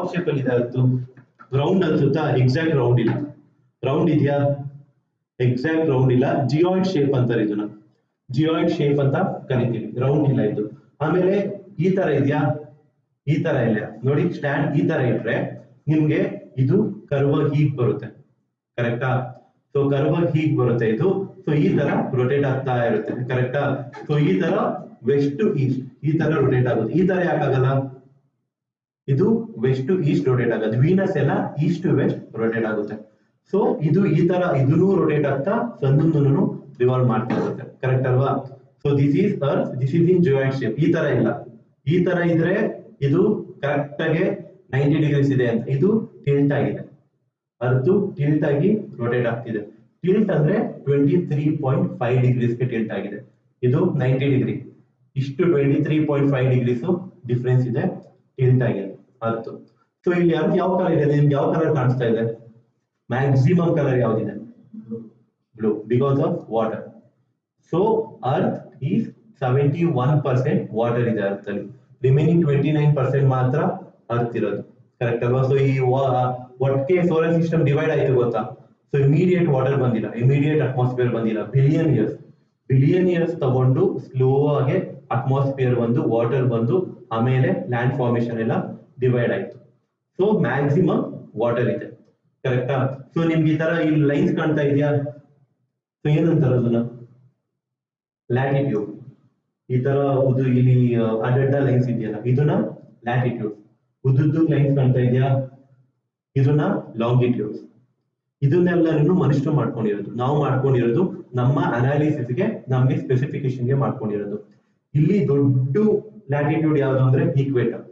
ಯಾವ ಶೇಪ್ ಅಲ್ಲಿ ಇದೆ ಅದು ರೌಂಡ್ ಅನ್ಸುತ್ತಾ? ಎಕ್ಸಾಕ್ಟ್ ರೌಂಡ್ ಇಲ್ಲ. ರೌಂಡ್ ಇದೆಯಾ? ಎಕ್ಸಾಕ್ಟ್ ರೌಂಡ್ ಇಲ್ಲ. ಜಿಯಾಯ್ಡ್ ಶೇಪ್ ಅಂತಾರೆ ಇದನ್ನ, ಜಿಯಾಯ್ಡ್ ಶೇಪ್ ಅಂತ ಕರಿತೀವಿ. ರೌಂಡ್ ಇಲ್ಲ ಇದು. ಆಮೇಲೆ ಈ ತರ ಇದೆಯಾ? ಈ ತರ ಇಲ್ಲ ನೋಡಿ. ಸ್ಟ್ಯಾಂಡ್ ಈ ತರ ಇಟ್ರೆ ನಿಮ್ಗೆ ಇದು ಕರ್ವ್ ಹೀಗ್ ಬರುತ್ತೆ, ಕರೆಕ್ಟಾ? ಸೊ ಕರ್ವ್ ಹೀಗ್ ಬರುತ್ತೆ ಇದು. ಸೊ ಈ ತರ ರೊಟೇಟ್ ಆಗ್ತಾ ಇರುತ್ತೆ, ಕರೆಕ್ಟಾ? ಸೊ ಈ ತರ ವೆಸ್ಟ್ ಟು ಈಸ್ಟ್ ಈ ತರ ರೊಟೇಟ್ ಆಗುತ್ತೆ. ಈ ತರ ಯಾಕಾಗಲ್ಲ? ಇದು ವೆಸ್ಟ್ ಟು ಈಸ್ಟ್ ರೊಟೇಟ್ ಆಗುತ್ತೆ. ವೀನಸ್ ಎಲ್ಲ ಈಸ್ಟ್ ಟು ವೆಸ್ಟ್ ರೊಟೇಟ್ ಆಗುತ್ತೆ. ಸೊ ಇದು ಈ ತರ ಇದನ್ನು ರೊಟೇಟ್ ಆಗ್ತಾ ಸನ್ನನ್ನು ರಿವಾಲ್ವ್ ಮಾಡ್ತಾ ಇರುತ್ತೆ, ಕರೆಕ್ಟ್ ಅಲ್ವಾ? So this is earth, this is in geoid shape. ಈ ತರ ಇಲ್ಲ. ಈ ತರ ಇದ್ರೆ ಇದು ಕರೆಕ್ಟ್ ಆಗಿ 90 ಡಿಗ್ರೀಸ್ ಇದೆ ಅಂತ. ಇದು ಟಿಲ್ಟ್ ಆಗಿದೆ, ಅರ್ತ್ ಟಿಲ್ಟ್ ಆಗಿ ರೊಟೇಟ್ ಆಗ್ತಿದೆ. ಟಿಲ್ಟ್ ಅಂದ್ರೆ 23.5 ಡಿಗ್ರೀಸ್ಗೆ ಟಿಲ್ಟ್ ಆಗಿದೆ. ಇದು 90 ಡಿಗ್ರಿ. ಇಷ್ಟು 23.5 ಡಿಗ್ರೀಸ್ ಡಿಫ್ರೆನ್ಸ್ ಇದೆ, ಟಿಲ್ಟ್ ಆಗಿದೆ ಅರ್ತ್. ಸೊ ಇಲ್ಲಿ ಅರ್ತ್ ಯಾವ ಕಲರ್ ಇದೆ? ನಿಮ್ಗೆ ಯಾವ ಕಲರ್ ಕಾಣಿಸ್ತಾ ಇದೆ? ಮ್ಯಾಕ್ಸಿಮಮ್ ಕಲರ್ ಯಾವ್ದಿದೆ? Blue, because of water. So earth is 71% water ಇದೆ ಅರ್ತ್ ಅಲ್ಲಿ. ರಿಮೈನಿಂಗ್ 29% ಮಾತ್ರ ಅರ್ತ್ ಇರೋದು, ಕರೆಕ್ಟ್ ಅಲ್ವಾ? ಸೊ ಈ ಒಟ್ಟಿಗೆ ಸೋಲಾರ್ ಸಿಸ್ಟಮ್ ಡಿವೈಡ್ ಆಯ್ತು ಗೊತ್ತಾ? ಸೊ ಇಮಿಡಿಯೇಟ್ ವಾಟರ್ ಬಂದಿಲ್ಲ, ಇಮಿಡಿಯೇಟ್ ಅಟ್ಮಾಸ್ಫಿಯರ್ ಬಂದಿಲ್ಲ. ಬಿಲಿಯನ್ ಇಯರ್ಸ್ ತಗೊಂಡು ಸ್ಲೋ ಆಗಿ ಅಟ್ಮಾಸ್ಫಿಯರ್ ಬಂದು ವಾಟರ್ ಬಂದು ಆಮೇಲೆ ಲ್ಯಾಂಡ್ ಫಾರ್ಮೇಶನ್ ಎಲ್ಲ ಡಿವೈಡ್ ಆಯ್ತು. ಸೊ ಮ್ಯಾಕ್ಸಿಮಮ್ ವಾಟರ್ ಇದೆ, ಕರೆಕ್ಟಾ? ಸೊ ನಿಮ್ಗೆ ಈ ತರ ಇಲ್ಲಿ ಲೈನ್ಸ್ ಕಾಣ್ತಾ ಇದೆಯಾ? ಸೊ ಏನಂತಾರ ಅದನ್ನ? ಲ್ಯಾಟಿಟ್ಯೂಡ್. ಈ ತರ ಇದು ಇಲ್ಲಿ ಅಡ್ಡ ಲೈನ್ಸ್ ಇದೆಯಲ್ಲ, ಇದನ್ನ ಲ್ಯಾಟಿಟ್ಯೂಡ್. ಉದ್ದುದ್ದು ಲೈನ್ಸ್ ಕಾಣ್ತಾ ಇದೆಯಾ? ಇದನ್ನ ಲಾಂಗಿಟ್ಯೂಡ್ಸ್. ಇದನ್ನೆಲ್ಲರೂ ಮನುಷ್ಯರು ಮಾಡ್ಕೊಂಡಿರೋದು, ನಾವು ಮಾಡ್ಕೊಂಡಿರೋದು ನಮ್ಮ ಅನಾಲಿಸಿಸ್ಗೆ, ನಮ್ಗೆ ಸ್ಪೆಸಿಫಿಕೇಶನ್ಗೆ ಮಾಡ್ಕೊಂಡಿರೋದು. ಇಲ್ಲಿ ದೊಡ್ಡ ಲ್ಯಾಟಿಟ್ಯೂಡ್ ಯಾವುದು ಅಂದ್ರೆ ಈಕ್ವೇಟರ್.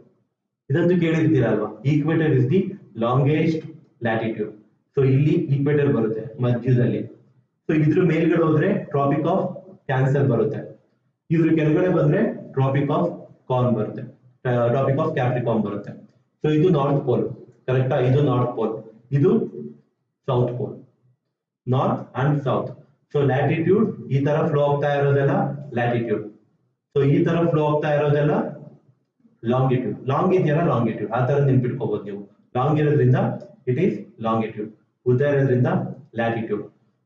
ಇದಂತೂ ಕೇಳಿರ್ತೀರಲ್ವಾ? Equator is the longest latitude. So ಇಲ್ಲಿ ಈಕ್ವೇಟರ್ ಬರುತ್ತೆ ಮಧ್ಯದಲ್ಲಿ. ಸೊ ಇದ್ರ ಮೇಲ್ಗಡೆ ಹೋದ್ರೆ ಟ್ರಾಪಿಕ್ ಆಫ್ ಕ್ಯಾನ್ಸರ್ ಬರುತ್ತೆ. ಇದ್ರ ಕೆಳಗಡೆ ಬಂದ್ರೆ ಟ್ರಾಪಿಕ್ ಆಫ್ ಕಾರ್ನ್ ಬರುತ್ತೆ, ಟ್ರಾಪಿಕ್ ಆಫ್ ಕ್ಯಾಪ್ರಿಕಾರ್ನ್ ಬರುತ್ತೆ. ಸೊ ಇದು ನಾರ್ತ್ ಪೋಲ್, ಕರೆಕ್ಟಾ? ಇದು ನಾರ್ತ್ ಪೋಲ್, ಇದು south pole. North and south. So latitude ಈ ತರ ಫ್ಲೋ ಆಗ್ತಾ ಇರೋದೆಲ್ಲ ಲ್ಯಾಟಿಟ್ಯೂಡ್. ಸೊ ಈ ತರ ಫ್ಲೋ ಆಗ್ತಾ ಇರೋದೆಲ್ಲ ಲಾಂಗಿಟ್ಯೂಡ್. ಲಾಂಗ್ ಇದೆಯಲ್ಲ ಲಾಂಗಿಟ್ಯೂಡ್, ಆ ತರ ನೆನ್ಪಿಟ್ಕೋಬಹುದು ನೀವು. ಲಾಂಗ್ ಇರೋದ್ರಿಂದ ಇಟ್ ಈಸ್ ಲಾಂಗಿಟ್ಯೂಡ್, ಉದ್ದ ಇರೋದ್ರಿಂದ ಲ್ಯಾಟಿಟ್ಯೂಡ್.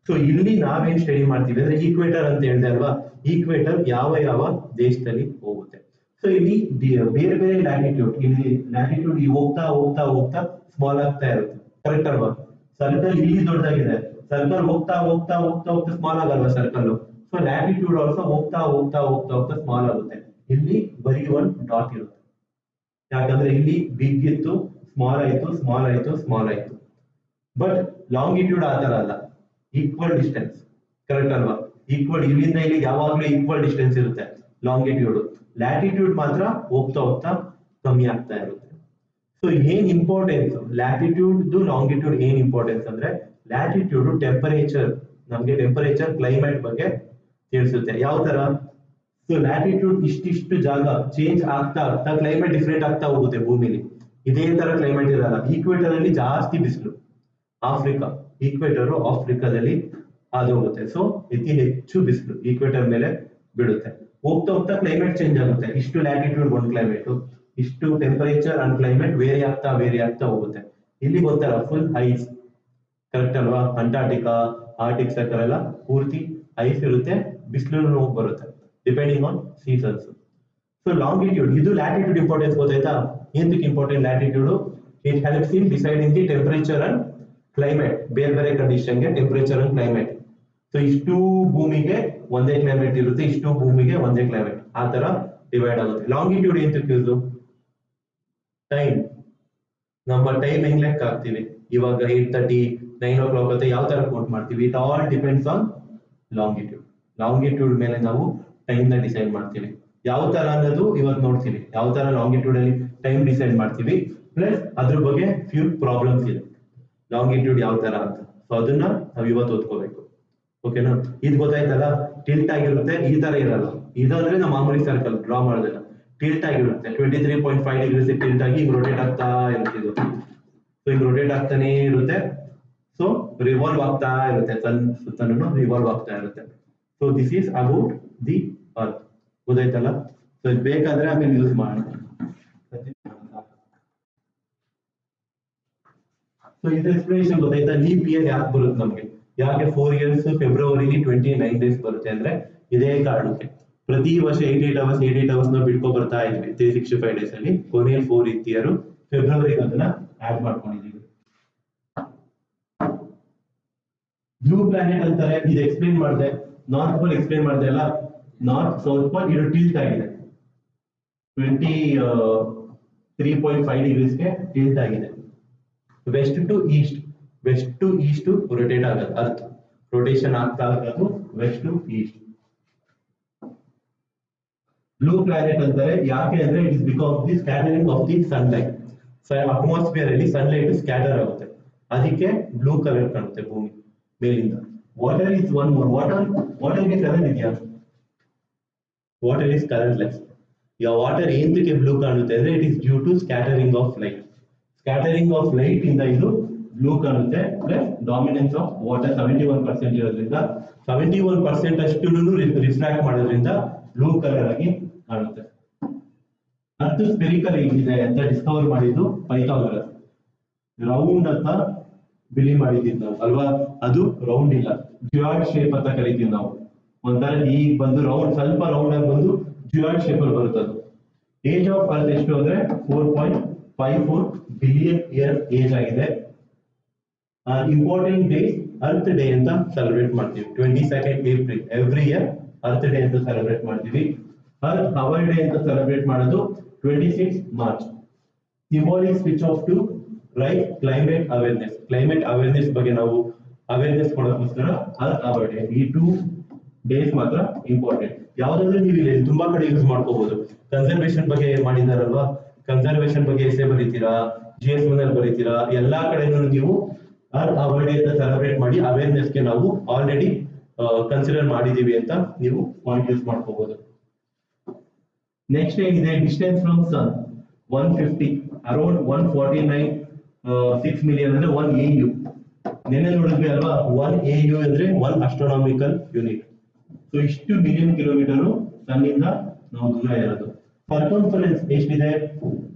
ಸೊ ಇಲ್ಲಿ ನಾವೇನ್ ಸ್ಟಡಿ ಮಾಡ್ತೀವಿ ಅಂದ್ರೆ ಈಕ್ವೇಟರ್ ಅಂತ ಹೇಳಿದೆ ಅಲ್ವಾ? ಈಕ್ವೇಟರ್ ಯಾವ ಯಾವ ದೇಶದಲ್ಲಿ ಹೋಗುತ್ತೆ. ಸೊ ಇಲ್ಲಿ ಬೇರೆ ಬೇರೆ ಲ್ಯಾಟಿಟ್ಯೂಡ್, ಇಲ್ಲಿ ಲ್ಯಾಟಿಟ್ಯೂಡ್ ಹೋಗ್ತಾ ಹೋಗ್ತಾ ಹೋಗ್ತಾ ಸ್ಮಾಲ್ ಆಗ್ತಾ ಇರುತ್ತೆ, ಕರೆಕ್ಟ್ ಅಲ್ವಾ? ಸರ್ಕಲ್ ಇಲ್ಲಿ ದೊಡ್ಡದಾಗಿದೆ, ಸರ್ಕಲ್ ಹೋಗ್ತಾ ಹೋಗ್ತಾ ಹೋಗ್ತಾ ಹೋಗ್ತಾ ಸ್ಮಾಲ್ ಆಗಲ್ವಾ ಸರ್ಕಲ್? ಸೊ ಲ್ಯಾಟಿಟ್ಯೂಡ್ ಆಲ್ಸೋ ಹೋಗ್ತಾ ಹೋಗ್ತಾ ಹೋಗ್ತಾ ಹೋಗ್ತಾ ಸ್ಮಾಲ್ ಆಗುತ್ತೆ. ಇಲ್ಲಿ ಬರೀ ಒಂದು ಡಾಟ್ ಇರುತ್ತೆ, ಯಾಕಂದ್ರೆ ಇಲ್ಲಿ ಬಿಗ್ ಇತ್ತು, ಸ್ಮಾಲ್ ಆಯ್ತು, ಸ್ಮಾಲ್ ಆಯ್ತು, ಸ್ಮಾಲ್ ಆಯ್ತು. ಬಟ್ ಲಾಂಗಿಟ್ಯೂಡ್ ಆ ತರ ಅಲ್ಲ, ಈಕ್ವಲ್ ಡಿಸ್ಟೆನ್ಸ್, ಕರೆಕ್ಟ್ ಅಲ್ವಾ? ಈಕ್ವಲ್, ಇಲ್ಲಿಂದ ಇಲ್ಲಿ ಯಾವಾಗ್ಲೂ ಈಕ್ವಲ್ ಡಿಸ್ಟೆನ್ಸ್ ಇರುತ್ತೆ ಲಾಂಗಿಟ್ಯೂಡ್. ಲ್ಯಾಟಿಟ್ಯೂಡ್ ಮಾತ್ರ ಹೋಗ್ತಾ ಹೋಗ್ತಾ ಕಮ್ಮಿ ಆಗ್ತಾ ಇರುತ್ತೆ. ಸೊ ಏನ್ ಇಂಪಾರ್ಟೆನ್ಸ್ ಲ್ಯಾಟಿಟ್ಯೂಡ್ ಲಾಂಗಿಟ್ಯೂಡ್? ಏನ್ ಇಂಪಾರ್ಟೆನ್ಸ್ ಅಂದ್ರೆ ಲ್ಯಾಟಿಟ್ಯೂಡ್ ಟೆಂಪರೇಚರ್, ನಮ್ಗೆ ಟೆಂಪರೇಚರ್ ಕ್ಲೈಮೇಟ್ ಬಗ್ಗೆ ತಿಳಿಸುತ್ತೆ. ಯಾವ ತರ? ಸೊ ಲ್ಯಾಟಿಟ್ಯೂಡ್ ಇಷ್ಟಿಷ್ಟು ಜಾಗ ಚೇಂಜ್ ಆಗ್ತಾ ಆಗ್ತಾ ಕ್ಲೈಮೇಟ್ ಡಿಫ್ರೆಂಟ್ ಆಗ್ತಾ ಹೋಗುತ್ತೆ ಭೂಮಿಲಿ. ಇದೇ ತರ ಕ್ಲೈಮೇಟ್ ಇರಲ್ಲ. ಈಕ್ವೇಟರ್ ಅಲ್ಲಿ ಜಾಸ್ತಿ ಬಿಸಿಲು, ಆಫ್ರಿಕಾ ಈಕ್ವೇಟರ್ ಆಫ್ರಿಕಾದಲ್ಲಿ ಅದು ಹೋಗುತ್ತೆ. ಸೊ ಅತಿ ಹೆಚ್ಚು ಬಿಸಿಲು ಈಕ್ವೇಟರ್ ಮೇಲೆ ಬೀಳುತ್ತೆ. ಹೋಗ್ತಾ ಹೋಗ್ತಾ ಕ್ಲೈಮೇಟ್ ಚೇಂಜ್ ಆಗುತ್ತೆ. ಇಷ್ಟು ಲ್ಯಾಟಿಟ್ಯೂಡ್ ಒಂದು ಕ್ಲೈಮೇಟ್, ಇಷ್ಟು ಟೆಂಪರೇಚರ್ ಅಂಡ್ ಕ್ಲೈಮೇಟ್ ವೇರಿ ಆಗ್ತಾ ಹೋಗುತ್ತೆ. ಇಲ್ಲಿ ಗೊತ್ತಲ್ಲ ಫುಲ್ ಐಸ್, ಕರೆಕ್ಟ್ ಅಲ್ವಾ? ಅಂಟಾರ್ಟಿಕಾ, ಆರ್ಟಿಕ್ ಸರ್ಕಲ್ ಎಲ್ಲ ಪೂರ್ತಿ ಐಸ್ ಇರುತ್ತೆ, ಬಿಸಿಲು ಹೋಗಿ ಬರುತ್ತೆ depending on seasons. So longitude, ಇದು ಲ್ಯಾಟಿಟ್ಯೂಡ್ ಇಂಪಾರ್ಟೆನ್ಸ್ ಗೊತ್ತಾಯ್ತಾ? ಏನಕ್ಕೆ important latitude? It helps in deciding the temperature and climate. ಬೇರೆ ಬೇರೆ ಕಂಡೀಷನ್ಗೆ ಟೆಂಪರೇಚರ್ ಅಂಡ್ ಕ್ಲೈಮೇಟ್. ಸೊ ಇಷ್ಟು ಭೂಮಿಗೆ ಒಂದೇ ಕ್ಲೈಮೇಟ್ ಇರುತ್ತೆ, ಇಷ್ಟು ಭೂಮಿಗೆ ಒಂದೇ ಕ್ಲೈಮೇಟ್, ಆ ತರ ಡಿವೈಡ್ ಆಗುತ್ತೆ. ಲಾಂಗಿಟ್ಯೂಡ್ ಏನಕ್ಕೆ ಯೂಸ್? ಟೈಮ್, ನಮ್ಮ ಟೈಮ್ ಹೆಂಗ್ ಲೆಕ್ಕ ಹಾಕ್ತಿವಿ? ಇವಾಗ 8:30 9 o'clock ಅಂತ ಯಾವ ತರ ಕೌಂಟ್ ಮಾಡ್ತೀವಿ? It all depends on longitude. Longitude ಮೇಲೆ ನಾವು ಟೈಮ್ ನ ಡಿಸೈಡ್ ಮಾಡ್ತೀವಿ. ಯಾವ ತರ ಅನ್ನೋದು ಇವತ್ತು ನೋಡ್ತೀವಿ, ಯಾವ ತರ ಲಾಂಗಿಟ್ಯೂಡ್ ಅಲ್ಲಿ ಟೈಮ್ ಡಿಸೈಡ್ ಮಾಡ್ತೀವಿ. ಪ್ಲಸ್ ಅದ್ರ ಬಗ್ಗೆ ಫ್ಯೂ ಪ್ರಾಬ್ಲಮ್ಸ್ ಇದೆ, ಲಾಂಗಿಟ್ಯೂಡ್ ಯಾವ ತರ ಅಂತ. ಸೊ ಅದನ್ನ ನಾವು ಇವತ್ತು ಓದ್ಕೋಬೇಕು, ಓಕೆನಾ? ಇದು ಗೊತ್ತಾಯ್ತಲ್ಲ? ಟಿಲ್ಟ್ ಆಗಿರುತ್ತೆ, ಈ ತರ ಇರಲ್ಲ. ಇದಾದ್ರೆ ನಾವು ಮಾಮೂಲಿ ಸರ್ಕಲ್ ಡ್ರಾ ಮಾಡೋದಿಲ್ಲ, ಟಿಲ್ಟ್ ಆಗಿರುತ್ತೆ. 23.5 ಡಿಗ್ರೀಸ್ ಟಿಲ್ಟ್ ಆಗಿ ರೊಟೇಟ್ ಆಗ್ತಾ ಇರುತ್ತೆ ಇದು. ಸೊ ಈಗ ರೊಟೇಟ್ ಆಗ್ತಾನೆ ಇರುತ್ತೆ. ಸೊ ರಿವಾಲ್ವ್ ಆಗ್ತಾ ಇರುತ್ತೆ, ತನ್ನ ಸುತ್ತಲೂ ರಿವಾಲ್ವ್ ಆಗ್ತಾ ಇರುತ್ತೆ. So this is about the earth, ಗೊತ್ತಾಯ್ತಲ್ಲ? ಸೊ ಬೇಕಾದ್ರೆ ಆಮೇಲೆ ಯೂಸ್ ಮಾಡೋಣ. ಸೊ ಇದ್ರ ಎಕ್ಸ್ಪ್ಲನೇಷನ್ ಗೊತ್ತಾಯ್ತಾ? ಲೀಪ್ ಇಯರ್ ಯಾಕೆ ಬರುತ್ತೆ ನಮಗೆ, ಯಾಕೆ 4 ಇಯರ್ಸ್ ಫೆಬ್ರವರಿಲಿ 29 ಡೇಸ್ ಬರುತ್ತೆ ಅಂದ್ರೆ ಇದೇ ಕಾರಣಕ್ಕೆ. ಪ್ರತಿ ವರ್ಷ 88 ಅವರ್ಸ್ ನಾವು ಬಿಟ್ಕೊ ಬರ್ತಾ ಇದ್ವಿ 365 ಡೇಸ್ ಅಲ್ಲಿ. ಕೊನೆಯಲ್ಲಿ 4th ಇಯರ್ ಫೆಬ್ರವರಿಗೆ ಅದನ್ನ ಆಡ್ ಮಾಡ್ಕೊಂಡಿದೀವಿ. ಬ್ಲೂ ಪ್ಲಾನೆಟ್ ಅಂತಾರೆ, ಇದು ಎಕ್ಸ್ಪ್ಲೇನ್ ಮಾಡಿದೆ. ನಾರ್ತ್ ಪೋಲ್ ಎಕ್ಸ್ಪ್ಲೇನ್ ಮಾಡಿದೆ ಅಲ್ಲ, ನಾರ್ತ್ ಸೌತ್ ಪೋಲ್ ಇದು ಟಿಲ್ಟ್ ಆಗಿದೆ 23.5 ಡಿಗ್ರೀಸ್ಗೆ ಟಿಲ್ಟ್ ಆಗಿದೆ. ವೆಸ್ಟ್ ಟು ಈಸ್ಟ್ ರೊಟೇಟ್ ಆಗುತ್ತೆ, ಅರ್ತ್ ರೊಟೇಷನ್ ಆಗ್ತಾ ಆಗೋದು west to east. Blue planet ಅಂತಾರೆ ಯಾಕೆ ಅಂದ್ರೆ it is because the scattering of the sunlight. Atmosphere ಅಲ್ಲಿ ಸನ್ಲೈಟ್ ಸ್ಕ್ಯಾಟರ್ ಆಗುತ್ತೆ, ಅದಕ್ಕೆ ಬ್ಲೂ ಕಲರ್ ಕಾಣುತ್ತೆ ಭೂಮಿ ಮೇಲಿಂದ. Water is one more. ವಾಟರ್ಗೆ ಕಲರ್ ಇದೆಯಾ? Water is colourless. ವಾಟರ್ ಏನಕ್ಕೆ ಬ್ಲೂ ಕಾಣುತ್ತೆ ಅಂದ್ರೆ it is due to scattering of light. Scattering of light ಇಂದ ಇದು ಬ್ಲೂ ಕಾಣುತ್ತೆ. ಪ್ಲಸ್ ಡಾಮಿನೆನ್ಸ್ ಆಫ್ ವಾಟರ್ 71% ಇರೋದ್ರಿಂದ 71% ಅಷ್ಟು ರಿಫ್ರಾಕ್ಟ್ ಮಾಡೋದ್ರಿಂದ ಬ್ಲೂ ಕಲರ್ ಆಗಿ ಕಾಣುತ್ತೆ. ಅರ್ಥ ಸ್ಪೆರಿಕಲ್ ಇದೆ ಅಂತ ಡಿಸ್ಕವರ್ ಮಾಡಿದ್ದು ಪೈಥಾಗರಸ್. ರೌಂಡ್ ಅಂತ ಬಿಲೀವ್ ಮಾಡಿದ್ದೀವಿ ನಾವು ಅಲ್ವಾ, ಅದು ರೌಂಡ್ ಇಲ್ಲ, ಜಿಯಾಯ್ಡ್ ಶೇಪ್ ಅಂತ ಕರಿತೀವಿ ನಾವು. ಒಂಥರ ಈಗ ಬಂದು ರೌಂಡ್, ಸ್ವಲ್ಪ ರೌಂಡ್ ಆಗಿ ಬಂದು ಜಿಯಾಯ್ಡ್ ಶೇಪ್ ಅಲ್ಲಿ ಬರುತ್ತೆ ಅದು. ಏಜ್ ಆಫ್ ಅರ್ತ್ ಎಷ್ಟು ಅಂದ್ರೆ 4.54 ಬಿಲಿಯನ್ ಇಯರ್ ಏಜ್ ಆಗಿದೆ. ಇಂಪಾರ್ಟೆಂಟ್ ಡೇ ಅರ್ತ್ ಡೇ ಅಂತ ಸೆಲೆಬ್ರೇಟ್ ಮಾಡ್ತೀವಿ 22nd April. Every year earth day ಅಂತ ಸೆಲೆಬ್ರೇಟ್ ಮಾಡ್ತೀವಿ. ಅರ್ತ್ ಅವರ್ ಡೇ ಅಂತ ಸೆಲೆಬ್ರೇಟ್ ಮಾಡೋದು 26 March. Symbolic switch off to right climate awareness. Climate awareness ಬಗ್ಗೆ ನಾವು ಅವೇರ್ನೆಸ್ ಕೊಡೋಕ್ಕೋಸ್ಕರ ಅರ್ತ್ ಅವರ್ ಡೇ. ಈ 2 ಡೇಸ್ ಮಾತ್ರ ಇಂಪಾರ್ಟೆಂಟ್. ಯಾವ್ದಾದ್ರು ನೀವು ಇಲ್ಲಿ ತುಂಬಾ ಕಡೆ ಯೂಸ್ ಮಾಡ್ಕೋಬಹುದು. ಕನ್ಸರ್ವೇಷನ್ ಬಗ್ಗೆ ಮಾಡಿದಾರಲ್ವಾ, ಕನ್ಸರ್ವೇಷನ್ ಬಗ್ಗೆ ಎಸೆ ಬರೀತೀರಾ, GS1 ಅಲ್ಲಿ ಬರೀತೀರಾ, ಎಲ್ಲಾ ಕಡೆನೂ ನೀವು ಅರ್ತ್ ಅವರ್ ಡೇ ಅಂತ ಸೆಲೆಬ್ರೇಟ್ ಮಾಡಿ ಅವೇರ್ನೆಸ್ಗೆ ನಾವು ಆಲ್ರೆಡಿ ಕನ್ಸಿಡರ್ ಮಾಡಿದೀವಿ ಅಂತ ನೀವು ಪಾಯಿಂಟ್ ಯೂಸ್ ಮಾಡ್ಕೋಬಹುದು. ನೆಕ್ಸ್ಟ್ ಏನಿದೆ, distance from sun 150, around 149.6 million ಅಂದ್ರೆ 1 AU. ನೆನ್ನೆ ನೋಡಿದ್ವಿ ಅಲ್ವಾ, 1 AU ಅಂದ್ರೆ 1 ಅಸ್ಟ್ರೋನಾಮಿಕಲ್ ಯೂನಿಟ್. ಸೊ ಇಷ್ಟು ಮಿಲಿಯನ್ ಕಿಲೋಮೀಟರ್ ಸನ್ನಿಂದ ನಾವು ದೂರ ಇರೋದು. ಸರ್ಕಂಫರೆನ್ಸ್ ಎಷ್ಟಿದೆ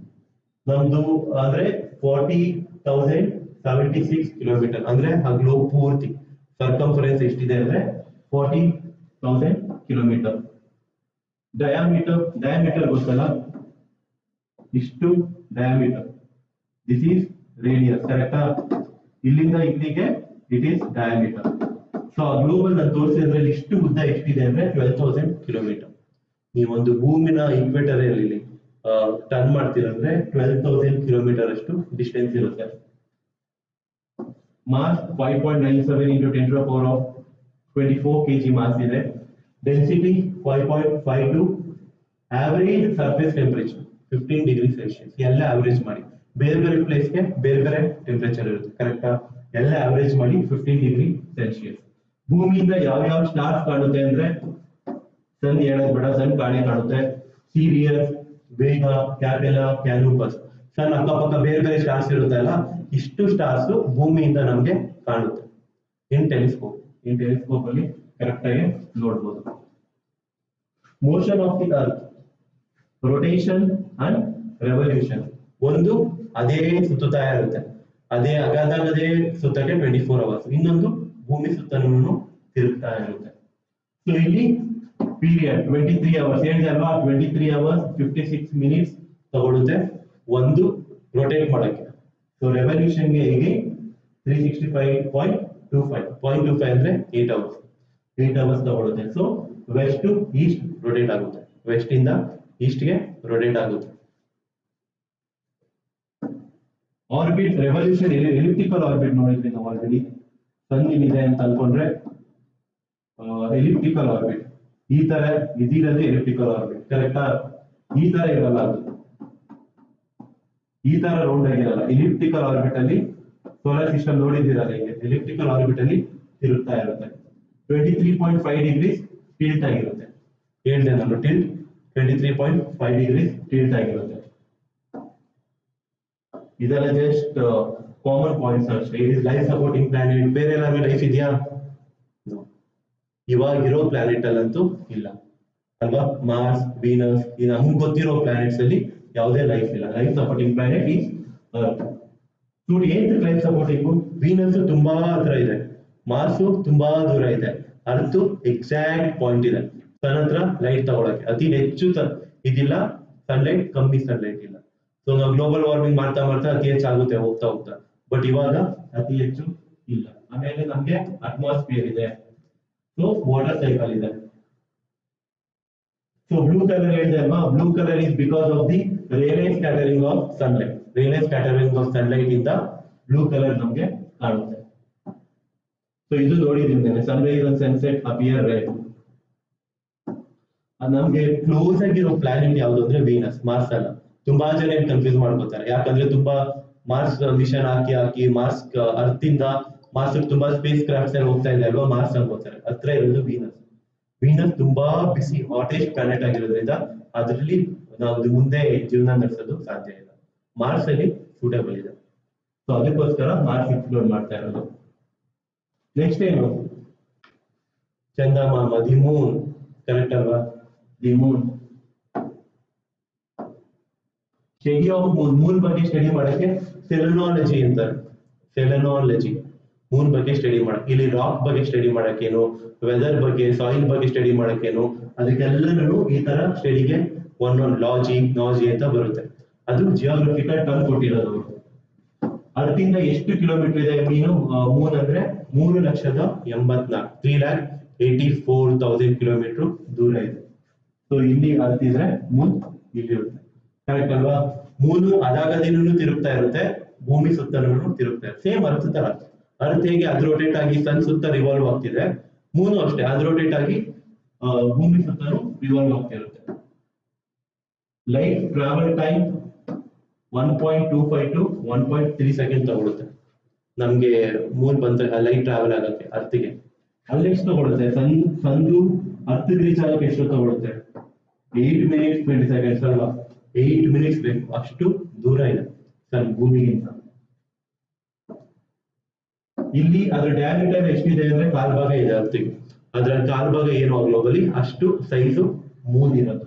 ನಮ್ದು ಅಂದ್ರೆ 40,076 ಕಿಲೋಮೀಟರ್. ಅಂದ್ರೆ ಆ ಗ್ಲೋಬ್ ಪೂರ್ತಿ ಸರ್ಕಂಫರೆನ್ಸ್ ಎಷ್ಟಿದೆ ಅಂದ್ರೆ 40,000 ಕಿಲೋಮೀಟರ್. ಡಯಾಮೀಟರ್ ಗೊತ್ತಲ್ಲ, ಇಷ್ಟು ಡಯಾಮೀಟರ್. ದಿಸ್ ಈಸ್ ರೇಡಿಯಸ್, ಕರೆಕ್ಟಾ? ಇಲ್ಲಿಂದ ಇಲ್ಲಿಗೆ ಇಟ್ ಈಸ್ ಡಯಾಮೀಟರ್. ಸೊ ಆ ಗ್ಲೋಬಲ್ ನಾನು ತೋರಿಸಿದ್ರೆ ಇಷ್ಟು ಉದ್ದ ಎಷ್ಟಿದೆ ಅಂದ್ರೆ 12,000 ಕಿಲೋಮೀಟರ್. ನೀವೊಂದು ಭೂಮಿನ ಈಕ್ವೇಟರ್ ಅಲ್ಲಿ ಟರ್ನ್ ಮಾಡ್ತೀರಂದ್ರೆ 12,000 ಕಿಲೋಮೀಟರ್ ಅಷ್ಟು ಡಿಸ್ಟೆನ್ಸ್ ಇರುತ್ತೆ. Mass 5.97 into 10 to the power of 24 kg mass ಇದೆ. Density 5.52. Average surface temperature 15 degree Celsius. ಎಲ್ಲ ಆವರೇಜ್ ಮಾಡಿ, ಬೇರೆ ಬೇರೆ ಪ್ಲೇಸ್ಗೆ ಬೇರೆ ಬೇರೆ ಟೆಂಪರೇಚರ್ ಇರುತ್ತೆ, ಕರೆಕ್ಟಾ? ಎಲ್ಲ ಆವರೇಜ್ ಮಾಡಿ 15 ಡಿಗ್ರಿ ಸೆಲ್ಸಿಯಸ್. ಭೂಮಿಯಿಂದ ಯಾವ ಸ್ಟಾರ್ಸ್ ಕಾಣುತ್ತೆ ಅಂದ್ರೆ ಸನ್ ಹೇಳೋದ್ ಬೇಡ, ಸನ್ ಕಾಣೆ ಕಾಣುತ್ತೆ. ಸೀರಿಯಸ್, ವೇಗಾ, ಕ್ಯಾಪೆಲಾ, ಕ್ಯಾನೂಪಸ್. ಸನ್ ಅಕ್ಕಪಕ್ಕ ಬೇರೆ ಬೇರೆ ಸ್ಟಾರ್ಸ್ ಇರುತ್ತೆ ಅಲ್ಲ, ಇಷ್ಟು ಸ್ಟಾರ್ಸ್ ಭೂಮಿಯಿಂದ ನಮ್ಗೆ ಕಾಣುತ್ತೆ ಇನ್ ಟೆಲಿಸ್ಕೋಪ್ ಅಲ್ಲಿ ಕರೆಕ್ಟ್ ಆಗಿ ನೋಡ್ಬೋದು. Motion of the earth, rotation and revolution. ಒಂದು ಅದೇ ಸುತ್ತುತ್ತಾ ಇರುತ್ತೆ, ಅದೇ ಅದೇ ಸುತ್ತಕ್ಕೆ 24 ಅವರ್ಸ್. ಇನ್ನೊಂದು ಭೂಮಿ ಸುತ್ತಲೂ ತಿರುಗ್ತಾ ಇರುತ್ತೆ. ಸೊ ಇಲ್ಲಿ ಪೀರಿಯಡ್ 23 ಅವರ್ಸ್ ಹೇಳಿದೆ ಅಲ್ವಾ, 23 ಅವರ್ಸ್ 56 ಮಿನಿಟ್ಸ್ ತಗೊಳುತ್ತೆ ಒಂದು ರೊಟೇಟ್ ಮಾಡಕ್ಕೆ. ಸೊ ರೆವಲ್ಯೂಷನ್ಗೆ ಹೀಗೆ 365.25 ಅಂದ್ರೆ 8 ಅವರ್ಸ್ ತಗೊಳುತ್ತೆ. So west to east rotate ಆಗುತ್ತೆ, ವೆಸ್ಟ್ ಇಂದ ಈಸ್ಟ್ಗೆ ರೊಟೇಟ್ ಆಗುತ್ತೆ. ಆರ್ಬಿಟ್ ರೆವಲ್ಯೂಷನ್, ಎಲಿಪ್ಟಿಕಲ್ ಆರ್ಬಿಟ್ ನೋಡಿದ್ವಿ ನಾವು ಆಲ್ರೆಡಿ. ಸನ್ ಇದೆ ಅಂತ ಅನ್ಕೊಂಡ್ರೆ ಎಲಿಪ್ಟಿಕಲ್ ಆರ್ಬಿಟ್ ಈ ತರ ಇದಿರೋದು ಎಲಿಪ್ಟಿಕಲ್ ಆರ್ಬಿಟ್, ಕರೆಕ್ಟಾ? ಈ ತರ ಇರಲ್ಲ, ಅದು ಈ ತರ ರೌಂಡ್ ಆಗಿರಲ್ಲ. ಎಲಿಪ್ಟಿಕಲ್ ಆರ್ಬಿಟ್ ಅಲ್ಲಿ ಸೋಲಾರ್ ಸಿಸ್ಟಮ್ ನೋಡಿದಿರಲ್ಲ, ಈಗ ಎಲಿಪ್ಟಿಕಲ್ ಆರ್ಬಿಟ್ ಅಲ್ಲಿ ತಿರುಗ್ತಾ ಇರುತ್ತೆ. 23.5 ಡಿಗ್ರೀಸ್ ಟಿಲ್ಟ್ ಆಗಿರುತ್ತೆ. ಹೇಳಿದೆ ನಾನು, ಟಿಲ್ಟ್ 23.5 ಡಿಗ್ರೀಸ್ ಟಿಲ್ಟ್ ಆಗಿರುತ್ತೆ. ಇದೆಲ್ಲ ಜಸ್ಟ್ ಕಾಮನ್ ಪಾಯಿಂಟ್ಸ್ ಅಷ್ಟೇ. It is life supporting planet. ಬೇರೆ ಏನಾದ್ರು ಲೈಫ್ ಇದೆಯಾ? ಇವಾಗ ಇರೋ ಪ್ಲಾನೆಟ್ ಅಲ್ಲಂತೂ ಇಲ್ಲ ಅಲ್ವಾ. ಮಾರ್ಸ್, ವೀನಸ್, ನಮ್ಗೆ ಗೊತ್ತಿರೋ ಪ್ಲಾನೆಟ್ಸ್ ಅಲ್ಲಿ ಯಾವುದೇ ಲೈಫ್ ಇಲ್ಲ. Life supporting planet is earth. ನೋಡಿ ಏನ್ ಲೈಫ್ ಸಪೋರ್ಟಿಂಗು, ವೀನಸ್ ತುಂಬಾ ಹತ್ರ ಇದೆ, ಮಾರ್ಸ್ ತುಂಬಾ ದೂರ ಇದೆ, ಅರ್ತ್ ಎಕ್ಸಾಕ್ಟ್ ಪಾಯಿಂಟ್ ಇದೆ. ಸನ್ ಹತ್ರ ಲೈಟ್ ತಗೊಳಕ್ಕೆ ಅತಿ ಹೆಚ್ಚು ಇದಿಲ್ಲ, ಸನ್ಲೈಟ್ ಕಮ್ಮಿ, ಸನ್ಲೈಟ್ ಇಲ್ಲ. ಸೊ ನಾವು ಗ್ಲೋಬಲ್ ವಾರ್ಮಿಂಗ್ ಮಾಡ್ತಾ ಮಾಡ್ತಾ ಅತಿ ಹೆಚ್ಚು ಆಗುತ್ತೆ ಹೋಗ್ತಾ ಹೋಗ್ತಾ, ಬಟ್ ಇವಾಗ ಅತಿ ಹೆಚ್ಚು ಇಲ್ಲ. ಆಮೇಲೆ ನಮ್ಗೆ ಅಟ್ಮಾಸ್ಫಿಯರ್ ಇದೆ, ಸೊ ವಾಟರ್ ಸೈಕಲ್ ಇದೆ. ಸೊ ಬ್ಲೂ ಕಲರ್ ಹೇಳಿದೆ ಅಲ್ವಾ, blue colour is because of the Rayleigh scattering of sunlight. Rayleigh scattering of sunlight ಇಂದ ಬ್ಲೂ ಕಲರ್ ನಮ್ಗೆ ಕಾಣುತ್ತೆ. ಸೊ ಇದು ನೋಡಿದೀನಿ, Sunrise and sunset appear red. ನಮ್ಗೆ ಕ್ಲೋಸ್ ಆಗಿರೋ ಪ್ಲಾನೆಟ್ ಯಾವ್ದು ಅಂದ್ರೆ ವೀನಸ್, ಮಾರ್ಸ್ ಅಲ್ಲ. ತುಂಬಾ ಜನ ಕನ್ಫ್ಯೂಸ್ ಮಾಡ್ಕೋತಾರೆ, ಯಾಕಂದ್ರೆ ತುಂಬಾ ಮಾರ್ಸ್ ಮಿಷನ್ ಹಾಕಿ ಹಾಕಿ ಮಾರ್ಸ್ ಅರ್ತ್ ಇಂದ ಮಾರ್ಸ್ ತುಂಬಾ ಸ್ಪೇಸ್ ಕ್ರಾಫ್ಟ್ಸ್ ಎಲ್ಲ ಹೋಗ್ತಾ ಇದೆ ಅಲ್ವಾ, ಮಾರ್ಸ್ ಅನ್ಕೋತಾರೆ. ಹತ್ರ ಇರೋದು ವೀನಸ್. ವೀನಸ್ ತುಂಬಾ ಬಿಸಿ ಹಾಟೆಸ್ಟ್ ಪ್ಲಾನೆಟ್ ಆಗಿರೋದ್ರಿಂದ ಅದರಲ್ಲಿ ನಾವು ಮುಂದೆ ಜೀವನ ನಡೆಸೋದು ಸಾಧ್ಯ ಇಲ್ಲ. ಮಾರ್ಸ್ ಅಲ್ಲಿ ಸೂಟೇಬಲ್ ಇದೆ, ಸೊ ಅದಕ್ಕೋಸ್ಕರ ಮಾರ್ಸ್ ಎಕ್ಸ್ಪ್ಲೋರ್ ಮಾಡ್ತಾ ಇರೋದು. ನೆಕ್ಸ್ಟ್ ಏನು, ಚಂದಮಾಮ, ದಿ ಮೂನ್. ಕರೆಕ್ಟ್ ಅಲ್ವಾ? The Moon, study of Moon. Moon ಬಗ್ಗೆ ಸ್ಟಡಿ ಮಾಡಕ್ಕೆ ಸೆಲೆನಾಲಜಿ ಅಂತಾರೆ. ಸೆಲೆನಾಲಜಿ ಮೂನ್ ಬಗ್ಗೆ ಸ್ಟಡಿ ಮಾಡಕ್ಕೆ. ಇಲ್ಲಿ ರಾಕ್ ಬಗ್ಗೆ ಸ್ಟಡಿ ಮಾಡಕ್ಕೇನು, ವೆದರ್ ಬಗ್ಗೆ, ಸಾಯಿಲ್ ಬಗ್ಗೆ ಸ್ಟಡಿ ಮಾಡಕ್ಕೇನು, ಅದಕ್ಕೆಲ್ಲನೂ ಈ ತರ ಸ್ಟಡಿಗೆ ಒಂದೊಂದು ನಾಜಿ ಅಂತ ಬರುತ್ತೆ. ಅದು ಜಿಯೋಗ್ರಫಿಕಲ್ ಟರ್ಮ್ ಕೊಟ್ಟಿರೋದು ಅವರು. ಅರ್ತಿಂದ ಎಷ್ಟು ಕಿಲೋಮೀಟರ್ ಇದೆ ಮೂನ್ ಅಂದ್ರೆ 3,84,000 3,84,000 ಕಿಲೋಮೀಟರ್ ದೂರ ಇದೆ. ಸೊ ಇಲ್ಲಿ ಅರ್ತ್ ಇದ್ರೆ ಮೂನ್ ಇಲ್ಲಿ ಇರುತ್ತೆ. ಕರೆಕ್ಟ್ ಅಲ್ವಾ? ಮೂನು ಅದಾಗದೇನು ತಿರುಗ್ತಾ ಇರುತ್ತೆ, ಭೂಮಿ ಸುತ್ತಲೂ ತಿರುಗ್ತಾ ಇರುತ್ತೆ. ಸೇಮ್ ಅರ್ತ್ ತರ. ಅರ್ತ್ ಹೇಗೆ ಅದು ರೊಟೇಟ್ ಆಗಿ ಸನ್ ಸುತ್ತ ರಿವಾಲ್ವ್ ಆಗ್ತಿದೆ, ಮೂನು ಅಷ್ಟೇ ಅದು ರೊಟೇಟ್ ಆಗಿ ಭೂಮಿ ಸುತ್ತಲೂ ರಿವಾಲ್ವ್ ಆಗ್ತಾ ಇರುತ್ತೆ. Light travel time 1.25 to 1.3 second ತಗೊಳುತ್ತೆ ನಮ್ಗೆ ಮೂನ್ ಬಂದ ಲೈಟ್ ಟ್ರಾವೆಲ್ ಆಗಕ್ಕೆ ಅರ್ತ್ಗೆ. ಅಲ್ಲೆಷ್ಟು ತಗೊಳುತ್ತೆ? ಸಂದು ಅರ್ತ್ ರೀಚ್ ಆಗಕ್ಕೆ ಎಷ್ಟು ತಗೊಳುತ್ತೆ? 8 minutes 20 seconds ಅಲ್ವಾ? 8 minutes ಬೇಕು, ಅಷ್ಟು ದೂರ ಇದೆ ಸನ್ ಭೂಮಿಗಿಂತ. ಇಲ್ಲಿ ಅದ್ರ ಡಯಾಮೀಟರ್ ಎಷ್ಟಿದೆ ಅಂದ್ರೆ ಕಾಲ್ ಭಾಗ ಇದೆ ಅರ್ತ್ಗೆ. ಅದ್ರ ಕಾಲ್ ಭಾಗ ಏನು ಗ್ಲೋಬಲಿ ಅಷ್ಟು ಸೈಜು ಮೂನ್ ಇರೋದು.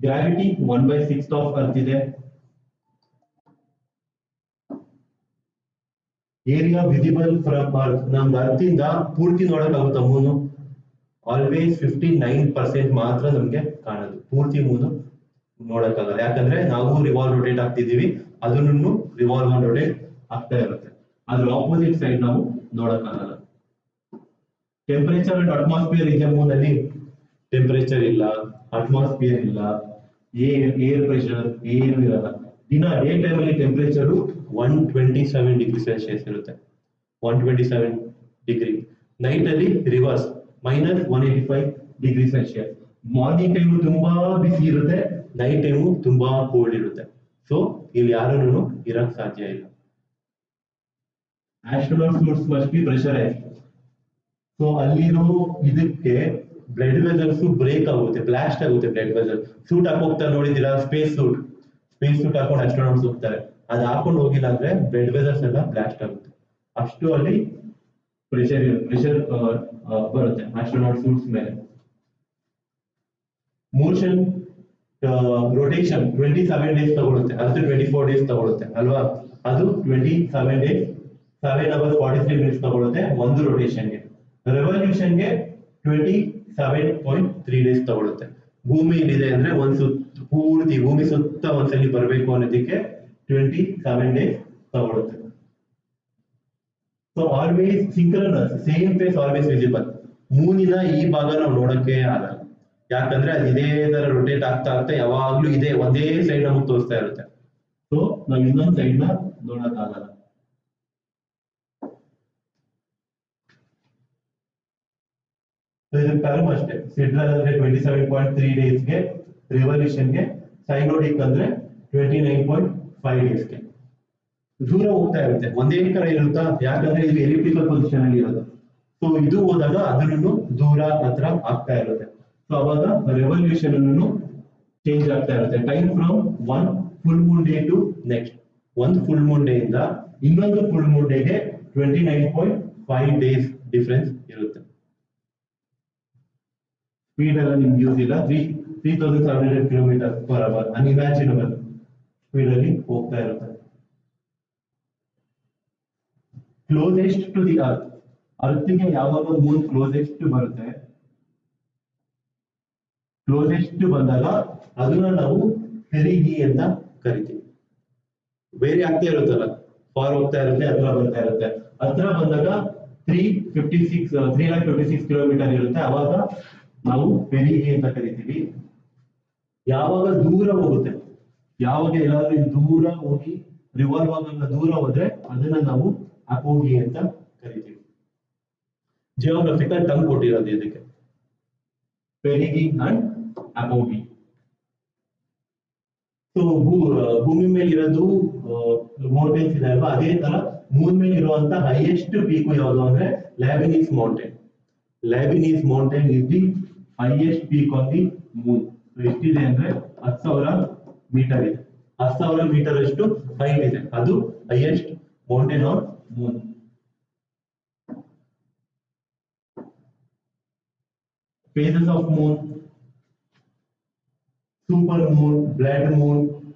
ಗ್ರಾವಿಟಿ 1/6 ಆಫ್ ಅರ್ತ್ ಇದೆ. ಏರಿಯಾ ವಿಸಿಬಲ್ ಫ್ರಮ್ ಅರ್ತ್, ನಮ್ಗೆ ಅರ್ತ್ ಇಂದ ಪೂರ್ತಿ ನೋಡಕ್ಕಾಗುತ್ತಾ ಮೂನು? ಆಲ್ವೇಸ್ 59% ಮಾತ್ರ ನಮ್ಗೆ ಕಾಣೋದು, ಪೂರ್ತಿ ಮೂನು ನೋಡಕ್ಕಾಗಲ್ಲ. ಯಾಕಂದ್ರೆ ನಾವು ರಿವಾಲ್ವ್ ರೊಟೇಟ್ ಆಗ್ತಿದೀವಿ, ಅದನ್ನು ರಿವಾಲ್ವ್ ರೊಟೇಟ್ ಆಗ್ತಾ ಇರುತ್ತೆ. ಅದ್ರ ಆಪೋಸಿಟ್ ಸೈಡ್ ನಾವು ನೋಡಕ್ಕಾಗಲ್ಲ. ಟೆಂಪರೇಚರ್ ಅಂಡ್ ಅಟ್ಮಾಸ್ಫಿಯರ್ ಇದೆ ಮೂನ್ ಅಲ್ಲಿ? ಟೆಂಪರೇಚರ್ ಇಲ್ಲ, ಅಟ್ಮಾಸ್ಫಿಯರ್ ಇಲ್ಲ, ಏರ್ ಪ್ರೆಷರ್ ಏನು ಇರಲ್ಲ. ದಿನ ಡೇ ಟೈಮ್ ಅಲ್ಲಿ ಟೆಂಪರೇಚರ್ 127 ಡಿಗ್ರಿ ಸೆಲ್ಸಿಯಸ್ ಇರುತ್ತೆ, 127 ಡಿಗ್ರಿ. ನೈಟ್ ಅಲ್ಲಿ reverse -185 degree Celsius. Morning time ತುಂಬಾ ಬಿಸಿ ಇರುತ್ತೆ, ನೈಟ್ ಟೈಮು ತುಂಬಾ ಕೋಲ್ಡ್ ಇರುತ್ತೆ. ಸೊ ಇಲ್ಲಿ ಯಾರನ್ನು ಇರಕ್ ಸಾಧ್ಯ ಇಲ್ಲ. Astronaut suits must be pressurise. So ಅಲ್ಲಿರೋ ಇದಕ್ಕೆ ಬ್ಲಡ್ ವೆಸಲ್ಸ್ ಬ್ರೇಕ್ ಆಗುತ್ತೆ, ಬ್ಲಾಸ್ಟ್ ಆಗುತ್ತೆ ಬ್ಲಡ್ ವೆಸಲ್. ಸೂಟ್ ಹಾಕೋಗ್ತಾರೆ ನೋಡಿದ್ದೀರಾ, ಸ್ಪೇಸ್ ಸೂಟ್ ಹಾಕೊಂಡು ಆಸ್ಟ್ರೋನಾಟ್ಸ್ ಹೋಗ್ತಾರೆ. ಅದು ಹಾಕೊಂಡು ಹೋಗಿಲ್ಲ ಅಂದ್ರೆ ಬ್ಲಡ್ ವೆಸಲ್ಸ್ ಎಲ್ಲ ಬ್ಲಾಸ್ಟ್ ಆಗುತ್ತೆ. ಅಷ್ಟು ಅಲ್ಲಿ ಪ್ರೆಷರ್ ಬರುತ್ತೆ ಆಸ್ಟ್ರೋನಾಟ್ ಸೂಟ್ಸ್ ಮೇಲೆ. ಮೋಷನ್ ರೊಟೇಷನ್ 27 ಡೇಸ್ ತಗೊಳುತ್ತೆ, ಅದು 24 ಡೇಸ್ ತಗೊಳುತ್ತೆ ಅಲ್ವಾ? ಅದು 27 ಡೇಸ್ 7 hours 43 minutes ತಗೊಳುತ್ತೆ ಒಂದು ರೊಟೇಷನ್ಗೆ. ರೆವಲ್ಯೂಷನ್ಗೆ 27.3 ಡೇಸ್ ತಗೊಳುತ್ತೆ. ಭೂಮಿ ಏನಿದೆ ಅಂದ್ರೆ ಪೂರ್ತಿ ಭೂಮಿ ಸುತ್ತ ಒಂದ್ಸಲಿ ಬರಬೇಕು ಅನ್ನೋದಕ್ಕೆ 27 ಡೇಸ್ ತಗೊಳುತ್ತೆ. So always synchronous, same face always visible. ಮೂನಿನ ಈ ಭಾಗ ನಾವು ನೋಡಕ್ಕೆ ಆಗಲ್ಲ, ಯಾಕಂದ್ರೆ ಅದು ಇದೇ ತರ ರೊಟೇಟ್ ಆಗ್ತಾ ಆಗ್ತಾ ಯಾವಾಗ್ಲೂ ಇದೆ ಒಂದೇ ಸೈಡ್ ನಮಗೆ ತೋರಿಸ್ತಾ ಇರುತ್ತೆ. ಸೊ ನಾವು ಇನ್ನೊಂದು ಸೈಡ್ ನ ನೋಡಕ್ ಆಗಲ್ಲ. ಟರ್ಮ್ ಅಷ್ಟೇ, ಸಿಡ್ರಲ್ ಅಂದ್ರೆ 27.3 ಡೇಸ್ಗೆ, ರಿವಲ್ಯೂಷನ್ಗೆ, ಸೈನೋಡಿಕ್ ಅಂದ್ರೆ 29.5 ಡೇಸ್ಗೆ. ದೂರ ಹೋಗ್ತಾ ಇರುತ್ತೆ, ಒಂದೇ ಕಡೆ ಇರುತ್ತಾ, ಯಾಕಂದ್ರೆ ಇದು ಎಲಿಪ್ಟಿಕಲ್ ಪೊಸಿಷನ್ ಅಲ್ಲಿ ಇರೋದು. ಸೊ ಇದು ಹೋದಾಗ ಅದನ್ನು ದೂರ ಹತ್ರ ಆಗ್ತಾ ಇರುತ್ತೆ. ಸೊ ಅವಾಗ ರೆವಲ್ಯೂಷನ್ ಅನ್ನು ಚೇಂಜ್ ಆಗ್ತಾ ಇರುತ್ತೆ. Time from one full moon day to next. ಒಂದು ಫುಲ್ ಮೂನ್ ಡೇ ಇಂದ ಇನ್ನೊಂದು ಫುಲ್ ಮೂನ್ ಡೇಗೆ 29.5 ಡೇಸ್ ಡಿಫರೆನ್ಸ್ ಇರುತ್ತೆ. ಸ್ಪೀಡ್ ಎಲ್ಲ ನಿಮ್ಗೆ ಯೂಸ್ ಇಲ್ಲ, 3,700 km/h ಅನ್ಇಮ್ಯಾಜಿನಬಲ್ ಸ್ಪೀಡ್ ಅಲ್ಲಿ ಹೋಗ್ತಾ ಇರುತ್ತೆ. Closest to the earth. ಅರ್ತ್ಗೆ ಯಾವಾಗ ಮೂನ್ ಕ್ಲೋಸೆಸ್ಟ್ ಬರುತ್ತೆ, ಕ್ಲೋಸೆಸ್ಟ್ ಬಂದಾಗ ಅದನ್ನ ನಾವು ಪೆರಿಗಿ ಅಂತ ಕರಿತೀವಿ. ಬೇರೆ ಆಗ್ತಾ ಇರುತ್ತಲ್ಲ, ಫಾರ್ ಹೋಗ್ತಾ ಇರುತ್ತೆ, ಹತ್ರ ಬರ್ತಾ ಇರುತ್ತೆ. ಹತ್ರ ಬಂದಾಗ 356 ಕಿಲೋಮೀಟರ್ ಇರುತ್ತೆ, ಅವಾಗ ನಾವು ಪೆರಿಗಿ ಅಂತ ಕರಿತೀವಿ. ಯಾವಾಗ ದೂರ ಹೋಗುತ್ತೆ, ಯಾವಾಗ ಎಲ್ಲಾದ್ರೂ ದೂರ ಹೋಗಿ ರಿವಾಲ್ವ್ ಆಗ ದೂರ ಹೋದ್ರೆ ಅದನ್ನ ನಾವು ಅಪೋಗಿ ಅಂತ ಕರಿತೀವಿ. ಜಿಯೋಗ್ರಫಿಕಲ್ ಟರ್ಮ್ ಕೊಟ್ಟಿರೋದು ಇದಕ್ಕೆ, ಪೆರಿಗಿ ಅಂಡ್ ಅಪೋಗಿ. ಸೊ ಭೂಮಿ ಮೇಲೆ ಇರೋದು ಮೌಂಟೇನ್ಸ್ ಇದೆ ಅಲ್ವಾ, ಅದೇ ತರ ಮೂನ್ ಮೇಲೆ ಇರುವಂತ ಹೈಯೆಸ್ಟ್ ಪೀಕ್ ಯಾವುದು ಅಂದ್ರೆ Leibnitz mountain. Leibnitz mountain is the highest peak on the moon. ಎಷ್ಟಿದೆ ಅಂದ್ರೆ 10,000 ಮೀಟರ್ ಇದೆ. 10,000 ಮೀಟರ್ ಅಷ್ಟು ಹೈಟ್ ಇದೆ, ಅದು highest mountain on moon. Phases of moon: super moon, blood moon.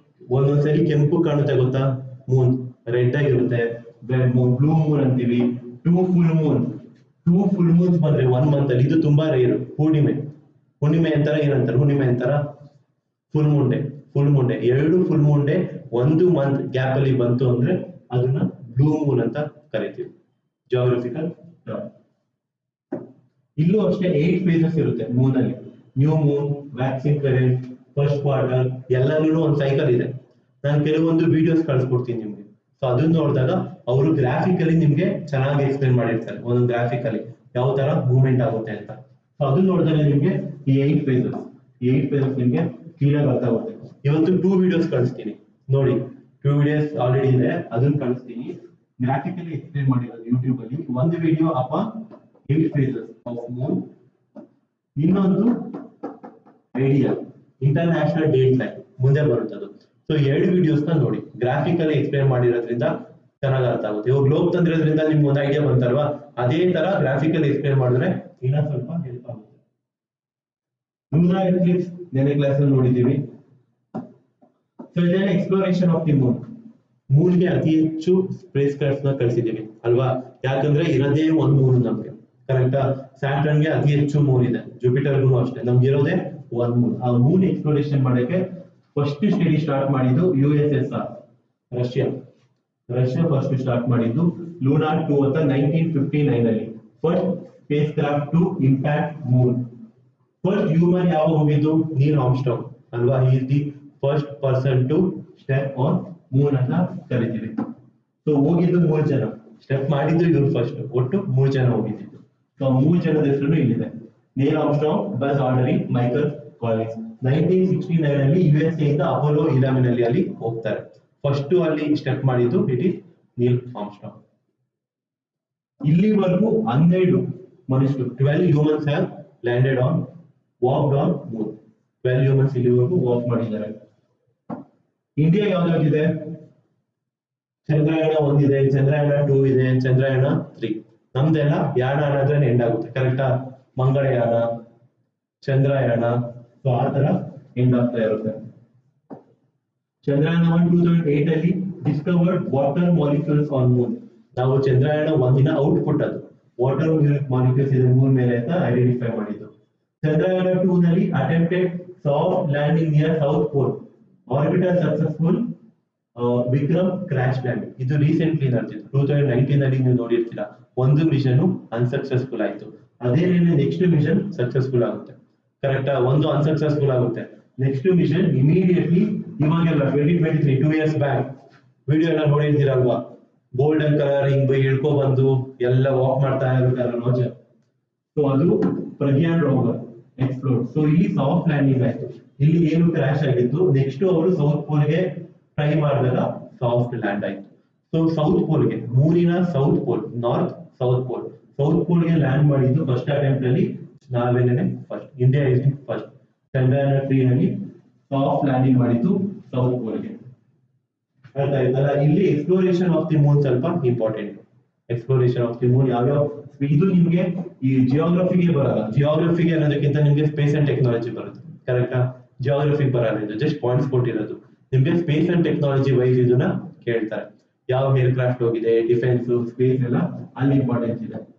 ಒಂದೊಂದ್ಸರಿ ಕೆಂಪು ಕಾಣುತ್ತೆ ಗೊತ್ತಾ ಮೂನ್, ರೆಡ್ ಆಗಿರುತ್ತೆ. ಬ್ಲಡ್ ಮೂನ್, ಬ್ಲೂ ಮೂನ್ ಅಂತೀವಿ. ಟೂ ಫುಲ್ ಮೂನ್ಸ್ ಬಂದ್ರೆ 1 ಮಂತ್ ಅಲ್ಲಿ, ಇದು ತುಂಬಾ ರೇರು. ಹುಣ್ಣಿಮೆ ಅಂತಾರ, ಏನಂತಾರೆ ಹುಣ್ಣಿಮೆ ಅಂತಾರ, full moon day. 2 full moon day 1 month gap ಅಲ್ಲಿ ಬಂತು ಅಂದ್ರೆ ಅದನ್ನ ಬ್ಲೂ ಮೂನ್ ಅಂತ ಕರಿತೀವಿ. Geographical term. ಇಲ್ಲೂ ಅಷ್ಟೇ 8 ಫೇಸಸ್ ಇರುತ್ತೆ ಮೂನ್ ಅಲ್ಲಿ. New Moon, waxing current, first quarter, ಎಲ್ಲಾನು ಒಂದು ಸೈಕಲ್ ಇದೆ. ನಾನು ಕೆಲವೊಂದು ವಿಡಿಯೋಸ್ ಕಳಿಸ್ಕೊಡ್ತೀನಿ ನಿಮ್ಗೆ. ಸೊ ಅದನ್ನ ನೋಡಿದಾಗ ಅವರು ಗ್ರಾಫಿಕಲಿ ನಿಮ್ಗೆ ಚೆನ್ನಾಗಿ ಎಕ್ಸ್ಪ್ಲೇನ್ ಮಾಡಿರ್ತಾರೆ, ಒಂದೊಂದು ಗ್ರಾಫಿಕಲಿ ಯಾವ ತರ ಮೂವ್ಮೆಂಟ್ ಆಗುತ್ತೆ ಅಂತ. ಸೊ ಅದನ್ನ ನೋಡಿದ್ರೆ ನಿಮ್ಗೆ ಈ 8 ಫೇಸಸ್ ನಿಮ್ಗೆ ಕ್ಲಿಯರ್ ಆಗಿ ಅರ್ಥ ಆಗುತ್ತೆ. ಇವತ್ತು 2 ವಿಡಿಯೋಸ್ ಕಳಿಸ್ತೀನಿ ನೋಡಿ. 2 ವಿಡಿಯೋಸ್ ಆಲ್ರೆಡಿ ಇದೆ, ಅದನ್ನ ಕಳಿಸ್ತೀನಿ. ಗ್ರಾಫಿಕಲಿ ಎಕ್ಸ್ಪ್ಲೇನ್ ಮಾಡಿರೋದು ಯೂಟ್ಯೂಬ್ ಅಲ್ಲಿ. ಒಂದು ವಿಡಿಯೋ ಅಪ್ಪ 8 ಫೇಸಸ್ ಆಫ್ ಮೂನ್, ಇನ್ನೊಂದು ಐಡಿಯಾ ಇಂಟರ್ನ್ಯಾಷನಲ್ ಡೇಟ್ ಲೈನ್ ಮುಂದೆ ಬರುತ್ತದು. ಸೊ 2 ವಿಡಿಯೋಸ್ ನ ನೋಡಿ, ಗ್ರಾಫಿಕಲಿ ಎಕ್ಸ್ಪ್ಲೇನ್ ಮಾಡಿರೋದ್ರಿಂದ ಚೆನ್ನಾಗಿ ಅರ್ಥ ಆಗುತ್ತೆ. ಇವಾಗ ಗ್ಲೋಬ್ ತಂದಿರೋದ್ರಿಂದ ನಿಮ್ಗೆ ಒಂದು ಐಡಿಯಾ ಬಂತಲ್ವಾ, ಅದೇ ತರ ಗ್ರಾಫಿಕಲಿ ಎಕ್ಸ್ಪ್ಲೇನ್ ಮಾಡಿದ್ರೆ ಇನ್ನೂ ಸ್ವಲ್ಪ ಹೆಲ್ಪ್ ಆಗುತ್ತೆ. ಲೂನಾರ್ ಎಕ್ಲಿಪ್ಸ್ ನೆನೆ ಕ್ಲಾಸ್ ಅಲ್ಲಿ ನೋಡಿದೀವಿ. ಸೊ ಇದನ್ನ ಎಕ್ಸ್ಪ್ಲೋರೇಷನ್ ಆಫ್ ದಿ ಮೂನ್. ಮೂನ್ಗೆ ಅತಿ ಹೆಚ್ಚು ಸ್ಪೇಸ್ ಕ್ರಾಫ್ಟ್ ನ ಕಳಿಸಿದೀವಿ ಅಲ್ವಾ, ಯಾಕಂದ್ರೆ ಇರೋದೇ ಒಂದು ಮೂನ್ ನಮ್ಗೆ, ಕರೆಕ್ಟಾ. ಸ್ಯಾಟರ್ನ್ಗೆ ಅತಿ ಹೆಚ್ಚು ಮೂನ್ ಇದೆ, ಜುಪಿಟರ್ಗೂ ಅಷ್ಟೇ. ನಮ್ಗೆ ಇರೋದೇ ಒಂದು ಮೂನ್. ಆ ಮೂನ್ ಎಕ್ಸ್ಪ್ಲೋರೇಷನ್ ಮಾಡಕ್ಕೆ ಫಸ್ಟ್ ಸ್ಟಡಿ ಸ್ಟಾರ್ಟ್ ಮಾಡಿದ್ದು USSR, ರಷ್ಯಾ ಫಸ್ಟ್ ಸ್ಟಾರ್ಟ್ ಮಾಡಿದ್ದು. ಲೂನಾರ್ 2 ಅಂತ 1959 ಅಲ್ಲಿ first spacecraft to impact moon. First human ಯಾವಾಗ ಹೋಗಿದ್ದು? ನೀಲ್ ಆರ್ಮ್ಸ್ಟ್ರಾಂಗ್ ಅಲ್ವಾ, he is the first person to step on moon ಅಂತ ಕರಿತೀವಿ. ಸೊ ಹೋಗಿದ್ದು 3 ಜನ, ಸ್ಟೆಪ್ ಮಾಡಿದ್ದು ಇವ್ರು ಫಸ್ಟ್. ಒಟ್ಟು 3 ಜನ ಹೋಗಿದ್ದು. ಸೊ 3 ಜನದ ಹೆಸರು ಇಲ್ಲಿದೆ: Neil Armstrong, Buzz Aldrin, Michael Collins. 1969 ಅಲ್ಲಿ USA ಇಂದ ಅಪೋಲೋ 11 ಅಲ್ಲಿ ಹೋಗ್ತಾರೆ. ಫಸ್ಟ್ ಅಲ್ಲಿ ಸ್ಟೆಪ್ ಮಾಡಿದ್ದು ಇಟ್ ಇಸ್ ನೀಲ್ ಆರ್ಮ್ಸ್ಟ್ರಾಂಗ್. ಇಲ್ಲಿವರೆಗೂ 12 ಮನುಷ್ಯರು, 12 humans have landed on, walked on Moon. 12 humans ಇಲ್ಲಿವರೆಗೂ ವಾಕ್ ಮಾಡಿದ್ದಾರೆ. ಇಂಡಿಯಾ ಯಾವ್ದಾವ್ದಿದೆ? ಚಂದ್ರಯಾನ 1 ಇದೆ, ಚಂದ್ರಯಾನ 2 ಇದೆ, ಚಂದ್ರಯಾನ 3. ನಮ್ದೆಲ್ಲ ಯಾನ ಅನ್ನೋದ್ರೆ ಎಂಡ್ ಆಗುತ್ತೆ, ಕರೆಕ್ಟಾ. ಮಂಗಳಯಾನ, ಚಂದ್ರಯಾನ, ಸೊ ಆ ತರ ಎಂಡ್ ಆಗ್ತಾ ಇರುತ್ತೆ. ಚಂದ್ರಯಾನ 1 2008 ಅಲ್ಲಿ discovered water molecules on moon. ನಾವು ಚಂದ್ರಯಾನ 1 ಔಟ್ಪುಟ್ ಅದು ವಾಟರ್ ಮಾಲಿಕ್ಯೂಲ್ಸ್ ಇದೆ ಮೂನ್ ಮೇಲೆ ಅಂತ ಐಡೆಂಟಿಫೈ ಮಾಡಿದ್ದು. ಚಂದ್ರಯಾನ 2 ನಲ್ಲಿ attempted soft landing near south pole, orbital successful, Vikram crash land. ಇದು ರೀಸೆಂಟ್ಲಿ ನಡೆದಿತ್ತು 2019 ಅಲ್ಲಿ. ನೀವು ನೋಡಿರ್ತೀರಾ, ಒಂದು ಮಿಷನ್ ಅನ್ಸಕ್ಸಸ್ಫುಲ್ ಆಯ್ತು, ಅದೇ ನೆಕ್ಸ್ಟ್ ಮಿಷನ್ ಸಕ್ಸಸ್ಫುಲ್ ಆಗುತ್ತೆ, ಕರೆಕ್ಟಾ. ಒಂದು ಅನ್ಸಕ್ಸಸ್ಫುಲ್ ಆಗುತ್ತೆ, ನೆಕ್ಸ್ಟ್ ಮಿಷನ್ ಇಮಿಡಿಯೇಟ್ಲಿ ಇವಾಗೆಲ್ಲ 2023 2 ಇಯರ್ಸ್ ಬ್ಯಾಕ್ ವಿಡಿಯೋ ಎಲ್ಲ ನೋಡಿರ್ತೀರಲ್ವಾ, ಗೋಲ್ಡನ್ ಕಲರ್ ಹಿಂಗ್ ಹಿಡ್ಕೊ ಬಂದು ಎಲ್ಲ ವಾಕ್ ಮಾಡ್ತಾ ಇರ್ತಾರಲ್ಲ ನೋಜ. ಸೊ ಅದು ಪ್ರಗ್ಯಾನ್ ರೋವರ್ ಎಕ್ಸ್ಪ್ಲೋರ್. ಸೊ ಇಲ್ಲಿ ಸಾಫ್ಟ್ ಲ್ಯಾಂಡಿಂಗ್ ಆಯ್ತು, ಇಲ್ಲಿ ಏನು ಕ್ರಾಶ್ ಆಗಿತ್ತು. ನೆಕ್ಸ್ಟ್ ಅವರು ಸೌತ್ ಪೋಲ್ಗೆ ಟ್ರೈ ಮಾಡಿದಾಗ ಸಾಫ್ಟ್ ಲ್ಯಾಂಡ್ ಆಯ್ತು. ಸೊ ಸೌತ್ ಪೋಲ್ಗೆ, ಮೂರಿನ ಸೌತ್ ಪೋಲ್, ನಾರ್ತ್ ಸೌತ್ ಪೋಲ್ಗೆ ಲ್ಯಾಂಡ್ ಮಾಡಿದ್ದು ಫಸ್ಟ್ ಅಟೆಂಪ್ಟ್ ಅಲ್ಲಿ ನಾವೇನೇ first. India is the first. Chandrayaan 3 ನಲ್ಲಿ ಸಾಫ್ಟ್ ಲ್ಯಾಂಡಿಂಗ್ ಮಾಡಿದ್ದು ಸೌತ್ ಪೋಲ್ಗೆ. ಅರ್ಥ ಆಯ್ತಲ್ಲ. ಇಲ್ಲಿ ಎಕ್ಸ್ಪ್ಲೋರೇಷನ್ ಆಫ್ ದಿ ಮೂನ್ ಸ್ವಲ್ಪ important. Exploration of the moon ಯಾವ್ಯಾವ, ಇದು ನಿಮ್ಗೆ ಈ ಜಿಯೋಗ್ರಫಿಗೆ ಬರಲ್ಲ. ಜಿಯೋಗ್ರಫಿಗೆ ಅನ್ನೋದಕ್ಕಿಂತ ನಿಮ್ಗೆ ಸ್ಪೇಸ್ ಅಂಡ್ ಟೆಕ್ನಾಲಜಿ ಬರುತ್ತೆ, ಕರೆಕ್ಟಾ. ಜಿಯೋಗ್ರಫಿಗೆ ಬರಲ್ಲ, ಇದು ಜಸ್ಟ್ ಪಾಯಿಂಟ್ಸ್ ಕೊಟ್ಟಿರೋದು. ನಿಮ್ಗೆ ಸ್ಪೇಸ್ ಅಂಡ್ ಟೆಕ್ನಾಲಜಿ ವೈಸ್ ಇದನ್ನ ಕೇಳ್ತಾರೆ. ಯಾವ ಏರ್ ಕ್ರಾಫ್ಟ್ ಹೋಗಿದೆ, ಡಿಫೆನ್ಸ್, ಸ್ಪೇಸ್ ಎಲ್ಲ ಅಲ್ಲಿ ಇಂಪಾರ್ಟೆನ್ಸ್ ಇದೆ.